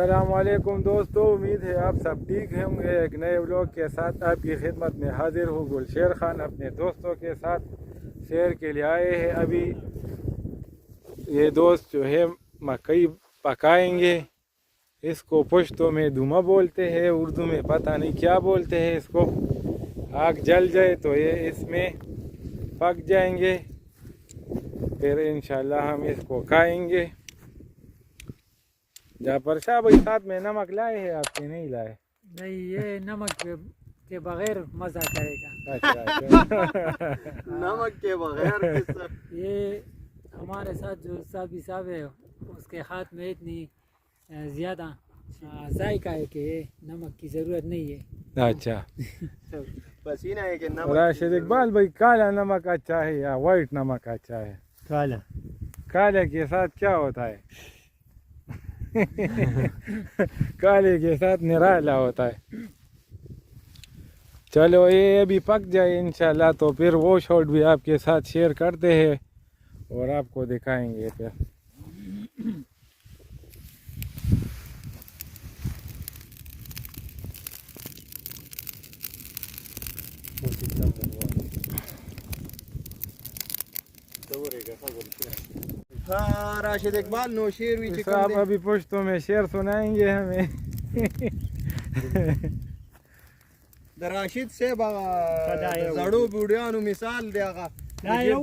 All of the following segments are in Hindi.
अस्सलामुअलैकुम दोस्तों, उम्मीद है आप सब ठीक होंगे। एक नए व्लॉग के साथ आपकी खिदमत में हाजिर हूँ। गुलशेर खान अपने दोस्तों के साथ सैर के लिए आए हैं। अभी ये दोस्त जो है मकई पकाएंगे। इसको पश्तो में धुमा बोलते हैं, उर्दू में पता नहीं क्या बोलते हैं इसको। आग जल जाए तो ये इसमें पक जाएंगे, फिर इंशाल्लाह हम इसको खाएंगे। जाफर शाह भाई, साथ में नमक लाए हैं आपके? नहीं लाए? नहीं, ये नमक के बगैर मजा करेगा। अच्छा। नमक के बगैर ये हमारे साथ जो साबी साहब है उसके हाथ में इतनी ज़्यादा जायका है कि नमक की ज़रूरत नहीं है। अच्छा। पसीना है कि नमक। राशिद इकबाल भाई, काला नमक अच्छा है या वाइट नमक अच्छा है? काला। काले के साथ क्या होता है? काले के साथ निराला होता है। चलो ये अभी पक जाए इंशाल्लाह, तो फिर वो शॉट भी आपके साथ शेयर करते हैं और आपको दिखाएंगे फिर। हाँ, राशिद इकबाल नौशेर भी साहब अभी पुश्तों में शेर सुनाएंगे हमें। राशिद से जड़ो बूढ़ियानु मिसाल देगा। जड़ो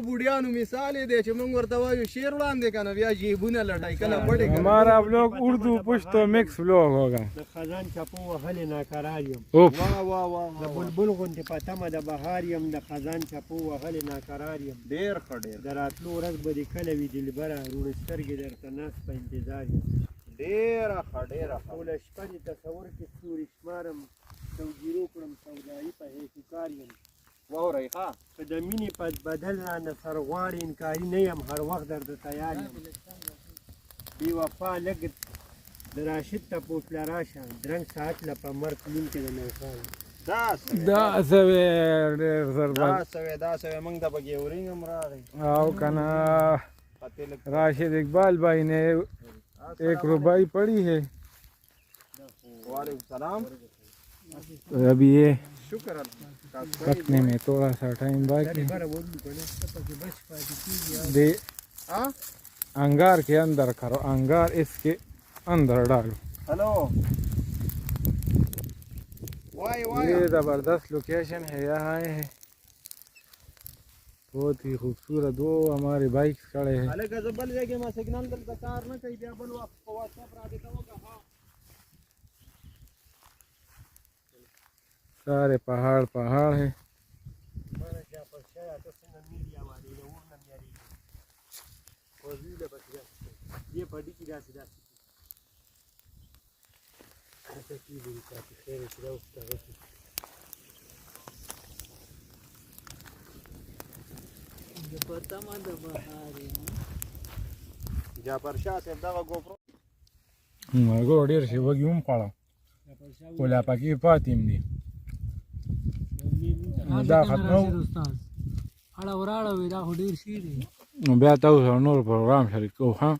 बूढ़ियानु मिसाल दे मंग वर्तवा शेर उड़ान दे का ना जेबुना लटाई कना पड़े। हमारा व्लॉग उर्दू पुश्तो मिक्स व्लॉग होगा। खजान चपो हले ना करारियम। वाह वाह वाह। बुलबुल गुंते पतमा द बहारियम द खजान चपो हले ना करारियम। देर खड़े दरातलो रग बदी कलवी दिलबरा रूणस्तर के दर तनास पे इंतजार। देर खड़े ओला शपनी तसवर के सूरी स्मारम तवजीरो करम सौदाई पे है कुकारियम। वाह रे हां कदमीनी पद बदलना न सरवार इनकारी नहीं हम हर वक्त दर्द तैयार हैं। बेवफा लग दराशिद तपोस लराशा द्रंग साथ लपा मर फिल्म के नौसाल da सवे मंग द बगे उरिंग हमरा आओ कना। राशिद इकबाल भाई ने 1 रुपये पड़ी है। वालेकुम सलाम। तो अभी ये शुक्र पकने में थोड़ा सा टाइम बाकी दे। अंगार के अंदर करो, अंगार इसके अंदर डालो। हेलो ये ज़बरदस्त लोकेशन है, यहाँ आए हैं। बहुत ही खूबसूरत। वो हमारे बाइक खड़े हैं। सारे पहाड़ पहाड़ है। ये बड़ी की राशि जाफर शाह से दवा गोप्रो मगो डेर से वगिum पड़ा कोला पाकी पातिम दी दा खत्म अड़ा उराड़ा वेदा होडीर शीरी बेता नूर प्रोग्राम शरीक को। हाँ